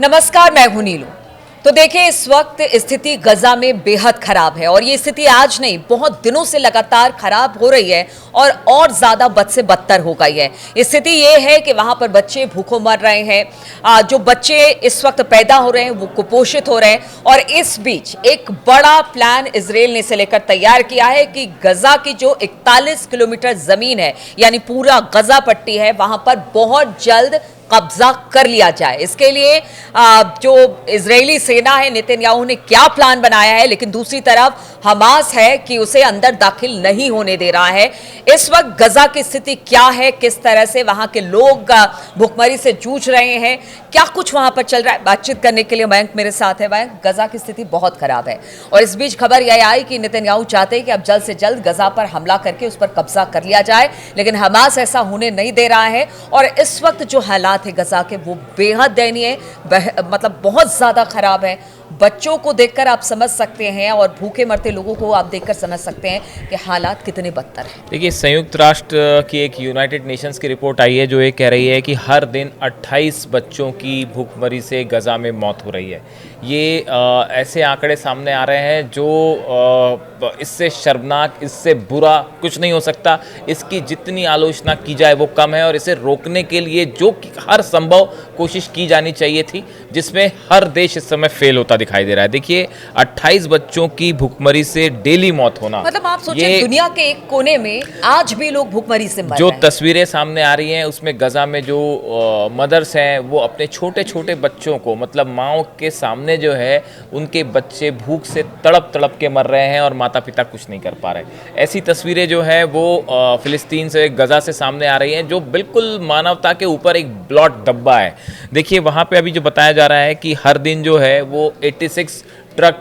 नमस्कार, मैं हूं नीलू। तो देखिए, इस वक्त स्थिति गजा में बेहद खराब है और ये स्थिति आज नहीं, बहुत दिनों से लगातार खराब हो रही है और ज्यादा बद से बदतर हो गई है। स्थिति ये है कि वहां पर बच्चे भूखों मर रहे हैं। जो बच्चे इस वक्त पैदा हो रहे हैं वो कुपोषित हो रहे हैं और इस बीच एक बड़ा प्लान इजराइल ने से लेकर तैयार किया है कि गजा की जो 41 किलोमीटर जमीन है, यानी पूरा गजा पट्टी है, वहां पर बहुत जल्द कब्जा कर लिया जाए। इसके लिए जो इजरायली सेना है, नेतन्याहू ने क्या प्लान बनाया है, लेकिन दूसरी तरफ हमास है कि उसे अंदर दाखिल नहीं होने दे रहा है। इस वक्त गजा की स्थिति क्या है, किस तरह से वहां के लोग भुखमरी से जूझ रहे हैं, क्या कुछ वहां पर चल रहा है, बातचीत करने के लिए मयंक मेरे साथ है। मयंक, गजा की स्थिति बहुत खराब है और इस बीच खबर यह आई कि नेतन्याहू चाहते हैं कि अब जल्द से जल्द गजा पर हमला करके उस पर कब्जा कर लिया जाए, लेकिन हमास ऐसा होने नहीं दे रहा है। और इस वक्त जो हालात है गजा के, वो बेहद दयनीय, मतलब बहुत ज्यादा खराब है। बच्चों को देखकर आप समझ सकते हैं और भूखे मरते लोगों को आप देखकर समझ सकते हैं कि हालात कितने बदतर हैं। देखिए, संयुक्त राष्ट्र की एक यूनाइटेड नेशंस की रिपोर्ट आई है जो ये कह रही है कि हर दिन 28 बच्चों की भूखमरी से गजा में मौत हो रही है। ये ऐसे आंकड़े सामने आ रहे हैं जो इससे शर्मनाक, इससे बुरा कुछ नहीं हो सकता। इसकी जितनी आलोचना की जाए वो कम है और इसे रोकने के लिए जो हर संभव कोशिश की जानी चाहिए थी, जिसमें हर देश इस समय फेल होता दिखाई दे रहा है। देखिए, 28 बच्चों की भूखमरी से डेली मौत होना, मतलब आप सोचिए, दुनिया के एक कोने में आज भी लोग भूखमरी से मर रहे जो हैं। तस्वीरें सामने आ रही हैं उसमें गजा में जो मदर्स हैं वो अपने छोटे छोटे बच्चों को, मतलब माओ के सामने जो है उनके बच्चे भूख से तड़प तड़प के मर रहे हैं और माता पिता कुछ नहीं कर पा रहे। ऐसी तस्वीरें जो है वो फिलिस्तीन से, गजा से सामने आ रही हैं, जो बिल्कुल मानवता के ऊपर एक ब्लॉट डब्बा है। देखिए, वहाँ पे अभी जो बताया जा रहा है कि हर दिन जो है वो 86 ट्रक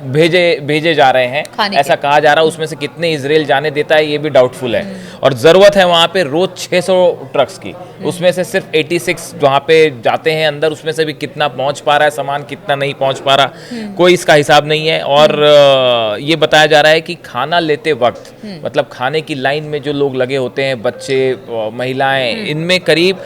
भेजे जा रहे हैं, ऐसा कहा जा रहा है। उसमें से कितने इजराइल जाने देता है ये भी डाउटफुल है और ज़रूरत है वहाँ पे रोज 600 ट्रक्स की, उसमें से सिर्फ 86 वहाँ पे जाते हैं अंदर। उसमें से भी कितना पहुँच पा रहा है सामान, कितना नहीं पहुँच पा रहा, कोई इसका हिसाब नहीं है। और ये बताया जा रहा है कि खाना लेते वक्त, मतलब खाने की लाइन में जो लोग लगे होते हैं, बच्चे, महिलाएं, इनमें करीब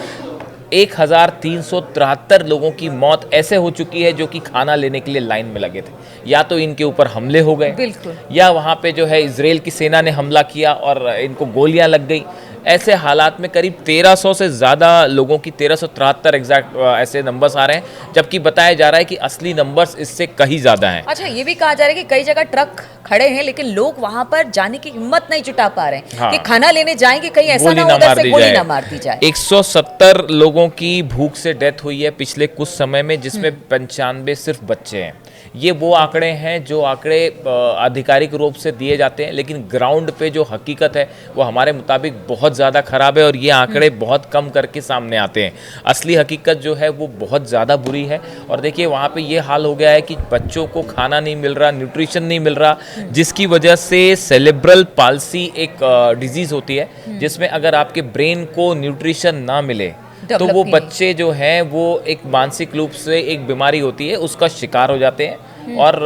1373 लोगों की मौत ऐसे हो चुकी है जो कि खाना लेने के लिए लाइन में लगे थे। या तो इनके ऊपर हमले हो गए, या वहाँ पे जो है इजराइल की सेना ने हमला किया और इनको गोलियां लग गई। ऐसे हालात में करीब 1300 से ज़्यादा लोगों की, 1373 एग्जैक्ट ऐसे नंबर्स आ रहे हैं, जबकि बताया जा रहा है कि असली नंबर्स इससे कहीं ज़्यादा हैं। अच्छा, ये भी कहा जा रहा है कि कई जगह ट्रक खड़े हैं लेकिन लोग वहां पर जाने की हिम्मत नहीं जुटा पा रहे हैं। हाँ। कि खाना लेने जाएंगे, कहीं ऐसा ना हो उधर से गोली ना मार दी जाए। 170 लोगों की भूख से डेथ हुई है पिछले कुछ समय में, जिसमें 95 सिर्फ बच्चे हैं। ये वो आंकड़े हैं जो आंकड़े आधिकारिक रूप से दिए जाते हैं, लेकिन ग्राउंड पे जो हकीकत है वो हमारे मुताबिक बहुत ज़्यादा ख़राब है और ये आंकड़े बहुत कम करके सामने आते हैं। असली हकीकत जो है वो बहुत ज़्यादा बुरी है। और देखिए, वहाँ पे ये हाल हो गया है कि बच्चों को खाना नहीं मिल रहा, न्यूट्रिशन नहीं मिल रहा, जिसकी वजह से सेरेब्रल पाल्सी एक डिजीज़ होती है, जिसमें अगर आपके ब्रेन को न्यूट्रिशन ना मिले तो वो बच्चे जो हैं वो एक मानसिक रूप से एक बीमारी होती है, उसका शिकार हो जाते हैं और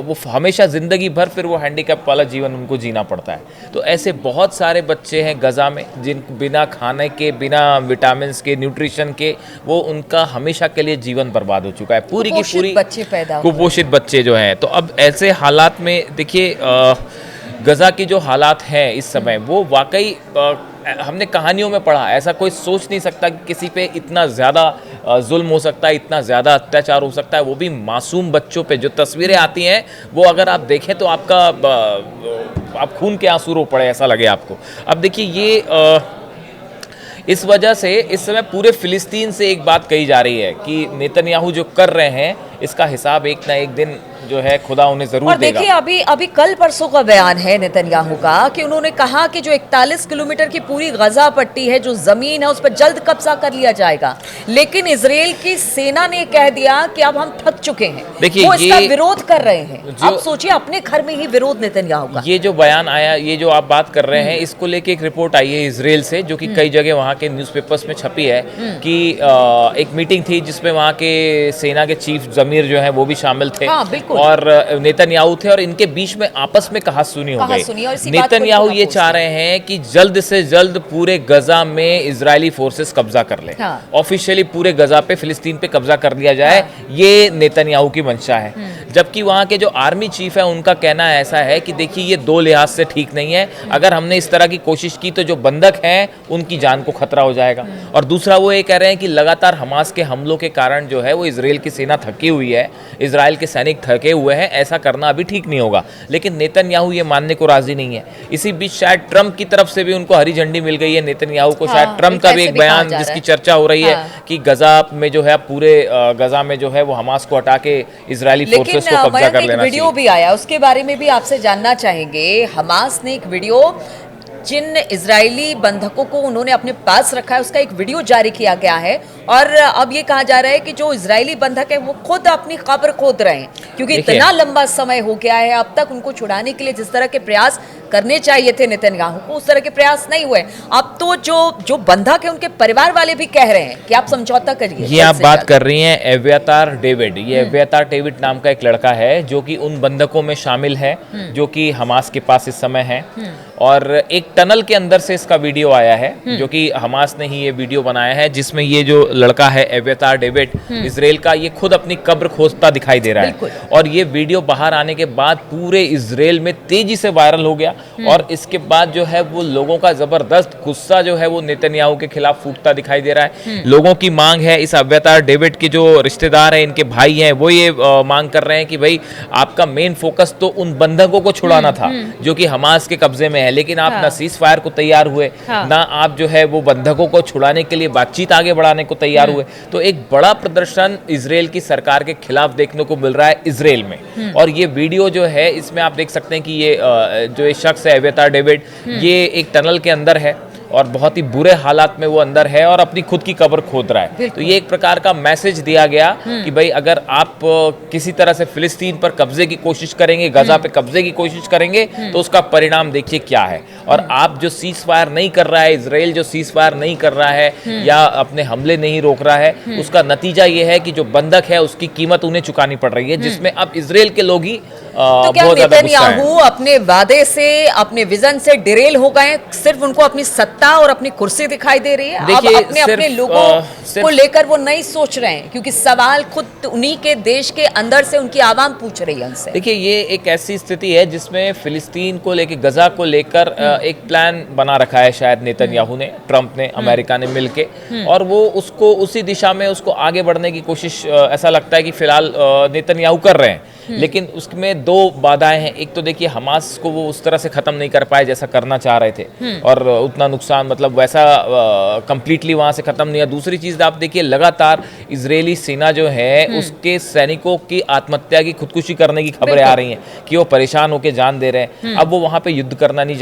वो हमेशा ज़िंदगी भर फिर वो हैंडीकैप वाला जीवन उनको जीना पड़ता है। तो ऐसे बहुत सारे बच्चे हैं गजा में जिन बिना खाने के, बिना विटामिन के, न्यूट्रिशन के, वो उनका हमेशा के लिए जीवन बर्बाद हो चुका है। पूरी की पूरी बच्चे पैदा, कुपोषित बच्चे जो हैं। तो अब ऐसे हालात में देखिए, गजा की जो हालात हैं इस समय, वो वाकई हमने कहानियों में पढ़ा, ऐसा कोई सोच नहीं सकता कि किसी पे इतना ज़्यादा जुल्म हो सकता है, इतना ज़्यादा अत्याचार हो सकता है, वो भी मासूम बच्चों पे। जो तस्वीरें आती हैं वो अगर आप देखें तो आप खून के आंसू रो पड़े, ऐसा लगे आपको। अब देखिए, ये इस वजह से इस समय पूरे फिलिस्तीन से एक बात कही जा रही है कि नेतन्याहू जो कर रहे हैं इसका हिसाब एक ना एक दिन जो है खुदा उन्हें जरूर देगा। देखिए, अभी कल परसों का बयान है नेतन्याहू का कि उन्होंने कहा कि जो 41 किलोमीटर की पूरी गजा पट्टी है, जो जमीन है, उस पर जल्द कब्जा कर लिया जाएगा। लेकिन इजराइल की सेना ने कह दिया कि अब हम थक चुके हैं। देखिए, वो इसका विरोध कर रहे हैं। अब सोचिए, अपने घर में ही विरोध नेतन्याहू का। ये जो बयान आया, ये जो आप बात कर रहे हैं, इसको लेके एक रिपोर्ट आई है इजराइल से, जो कि कई जगह वहाँ के न्यूज़पेपर्स में छपी है कि एक मीटिंग थी जिसमें वहाँ के सेना के चीफ शमीर जो है वो भी शामिल थे, हाँ, बिल्कुल। और नेतन्याहू थे, और इनके बीच में आपस में कहासुनी हो कहासुनी, और गई। इसी बात को नेतन्याहू इन्होंने ये पोस्ट चाह रहे हैं कि जल्द से जल्द पूरे गजा में इजरायली फोर्सेस कब्जा कर ले, हाँ। ऑफिशियली पूरे गजा पे, फिलिस्तीन पे कब्जा कर लिया जाए, ये नेतन्याहू की मंशा है। जबकि वहाँ के जो आर्मी चीफ है उनका कहना ऐसा है कि देखिए ये दो लिहाज से ठीक नहीं है, अगर हमने इस तरह की कोशिश की तो जो बंधक हैं उनकी जान को खतरा हो जाएगा। और दूसरा वो ये कह रहे हैं कि लगातार हमास के हमलों के कारण जो है वो इजराइल की सेना थकी हुई है, इजराइल के सैनिक थके हुए हैं, ऐसा करना अभी ठीक नहीं होगा। लेकिन नेतन्याहू ये मानने को राजी नहीं है। इसी बीच शायद ट्रंप की तरफ से भी उनको हरी झंडी मिल गई है नेतन्याहू को। शायद ट्रंप का भी एक बयान जिसकी चर्चा हो रही है कि गजा में जो है पूरे गजा में जो है वो हमास को हटा के इजरायली फोर्सेस को कब्जा कर लेना। वीडियो भी आया, उसके बारे में भी आपसे जानना चाहेंगे। हमास ने एक वीडियो, जिन इजरायली बंधकों को उन्होंने अपने पास रखा है, उसका एक वीडियो जारी किया गया है, और अब ये कहा जा रहा है कि जो इजरायली बंधक है वो खुद अपनी कब्र खोद रहे हैं, क्योंकि इतना लंबा समय हो गया है। अब तक उनको छुड़ाने के लिए जिस तरह के प्रयास करने चाहिए थे नेतन्याहू को, उस तरह के प्रयास नहीं हुए। अब तो जो बंधक है उनके परिवार वाले भी कह रहे हैं कि आप समझौता करिए। ये आप बात कर रही हैं एव्यातार डेविड। ये एव्यातार डेविड नाम का एक लड़का है जो कि उन बंधकों में शामिल है जो कि हमास के पास इस समय है, और एक टनल के अंदर से इसका वीडियो आया है, जो कि हमास ने ही ये वीडियो बनाया है, जिसमें ये जो लड़का है एव्यातार डेविड इजराइल का, ये खुद अपनी कब्र खोदता दिखाई दे रहा है। और ये वीडियो बाहर आने के बाद पूरे इजराइल में तेजी से वायरल हो गया, और इसके बाद जो है वो लोगों का जबरदस्त गुस्सा जो है वो नेतन्याहू के खिलाफ फूटता दिखाई दे रहा है। लोगों की मांग है, इस एव्यातार डेविड के जो रिश्तेदार हैं, इनके भाई हैं, वो ये मांग कर रहे हैं कि भाई आपका मेन फोकस तो उन बंधकों को छुड़ाना था जो कि हमास के कब्जे में है, लेकिन आप ना सीज फायर को तैयार हुए, ना आप जो है वो बंधकों को छुड़ाने के लिए बातचीत आगे बढ़ाने को तैयार हुए। तो एक बड़ा प्रदर्शन इजराइल की सरकार के खिलाफ देखने को मिल रहा है इजराइल में। और ये वीडियो जो है इसमें आप देख सकते हैं कि ये जो ये शख्स है एव्यातार डेविड, ये एक टनल के अंदर है और बहुत ही बुरे हालात में वो अंदर है और अपनी खुद की कब्र खोद रहा है। तो ये एक प्रकार का मैसेज दिया गया कि भाई अगर आप किसी तरह से फिलिस्तीन पर कब्जे की कोशिश करेंगे, गजा पे कब्जे की कोशिश करेंगे, तो उसका परिणाम देखिए क्या है। और आप जो सीज फायर नहीं कर रहा है, इजराइल जो सीज फायर नहीं कर रहा है या अपने हमले नहीं रोक रहा है, उसका नतीजा ये है कि जो बंधक है उसकी कीमत उन्हें चुकानी पड़ रही है, जिसमें अब इजराइल के लोग ही तो क्या नेतन्याहू अपने वादे से, अपने विजन से डिरेल हो गए? सिर्फ उनको अपनी सत्ता और अपनी कुर्सी दिखाई दे रही है। अब अपने लोगों को लेकर वो नहीं सोच रहे हैं, क्योंकि सवाल खुद उन्हीं के देश के अंदर से उनकी आवाम पूछ रही है उनसे। देखिए ये एक ऐसी स्थिति है जिसमें फिलिस्तीन को लेकर, गजा को लेकर एक प्लान बना रखा है शायद नेतन्याहू ने, ट्रंप ने, अमेरिका ने मिलके, और वो उसको उसी दिशा में उसको आगे बढ़ने की कोशिश ऐसा लगता है कि फिलहाल नेतन्याहू कर रहे हैं। लेकिन उसमें दो बाधाएं हैं। एक तो देखिए हमास को वो उस तरह से खत्म नहीं कर पाए जैसा करना चाह रहे थे, और उतना नुकसान मतलब वैसा कंप्लीटली वहां से खत्म नहीं है। दूसरी चीज आप देखिए लगातार इजरायली सेना जो है उसके सैनिकों की आत्महत्या की, खुदकुशी करने की खबरें आ रही हैं कि वो परेशान होकर जान दे रहे हैं। अब वो वहां पे युद्ध करना नहीं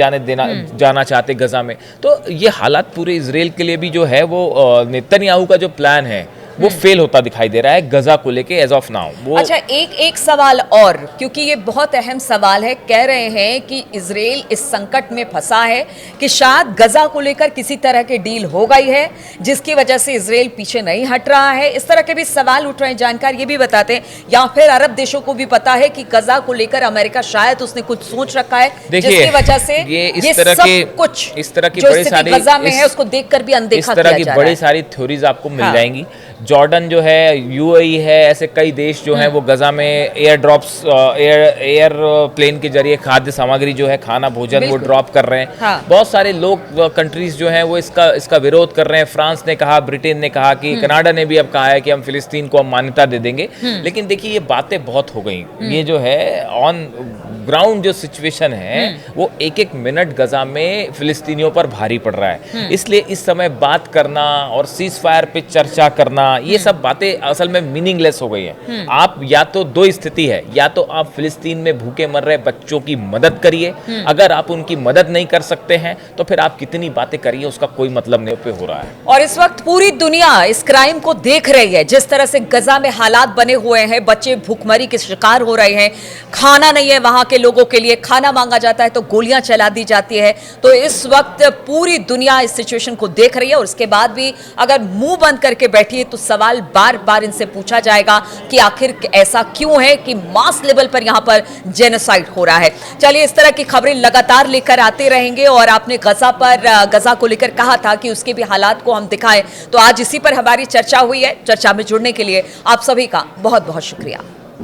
जाना चाहते गजा में। तो ये हालात पूरे इजराइल के लिए भी जो है वो नेतन्याहू का जो प्लान है वो फेल होता दिखाई दे रहा है गजा को लेके एज ऑफ नाउ। अच्छा, एक सवाल और, क्योंकि ये बहुत अहम सवाल है। कह रहे हैं कि इजराइल इस संकट में फंसा है कि शायद गजा को लेकर किसी तरह की डील हो गई है, जिसकी वजह से इजराइल पीछे नहीं हट रहा है। इस तरह के भी सवाल उठ रहे हैं। जानकार ये भी बताते हैं, या फिर अरब देशों को भी पता है कि गजा को लेकर अमेरिका शायद उसने कुछ सोच रखा है, जिसकी वजह से इस तरह की बड़ी सारी गजा में है उसको देखकर भी अनदेखा किया जा रहा है। इस तरह की बड़ी सारी थ्योरीज आपको मिल जाएंगी। जॉर्डन जो है, यूएई है, ऐसे कई देश जो हैं वो गजा में एयर प्लेन के जरिए खाद्य सामग्री जो है, खाना भोजन वो ड्रॉप कर रहे हैं। बहुत सारे लोग, कंट्रीज जो हैं वो इसका विरोध कर रहे हैं। फ्रांस ने कहा, ब्रिटेन ने कहा, कि कनाडा ने भी अब कहा है कि हम फिलिस्तीन को हम मान्यता दे देंगे। लेकिन देखिए ये बातें बहुत हो गई। ये जो है ऑन ग्राउंड जो सिचुएशन है वो एक एक मिनट गजा में फिलिस्तीनियों पर भारी पड़ रहा है। इसलिए इस समय बात करना और सीज फायर पे चर्चा करना, ये सब बातें असल में मीनिंगलेस हो गई है। आप या तो दो स्थिति है, या तो आप फिलिस्तीन में भूखे मर रहे बच्चों की मदद करिए, अगर आप उनकी मदद नहीं कर सकते हैं तो फिर आप कितनी बातें करिए, उसका कोई मतलब नहीं पे हो रहा है। और इस वक्त पूरी दुनिया इस क्राइम को देख रही है, जिस तरह से गजा में हालात बने हुए हैं, बच्चे भूखमरी के शिकार हो रहे हैं, खाना नहीं है वहां के लोगों के लिए, खाना मांगा जाता है तो गोलियां चला दी जाती है। तो इस वक्त पूरी दुनिया इस सिचुएशन को देख रही है, और उसके बाद भी अगर मुंह बंद करके बैठी है तो तो सवाल बार बार इनसे पूछा जाएगा कि आखिर ऐसा क्यों है कि मास लेवल पर यहां पर जेनोसाइड हो रहा है। चलिए, इस तरह की खबरें लगातार लेकर आते रहेंगे और आपने गजा को लेकर कहा था कि उसके भी हालात को हम दिखाएं, तो आज इसी पर हमारी चर्चा हुई है। चर्चा में जुड़ने के लिए आप सभी का बहुत बहुत शुक्रिया।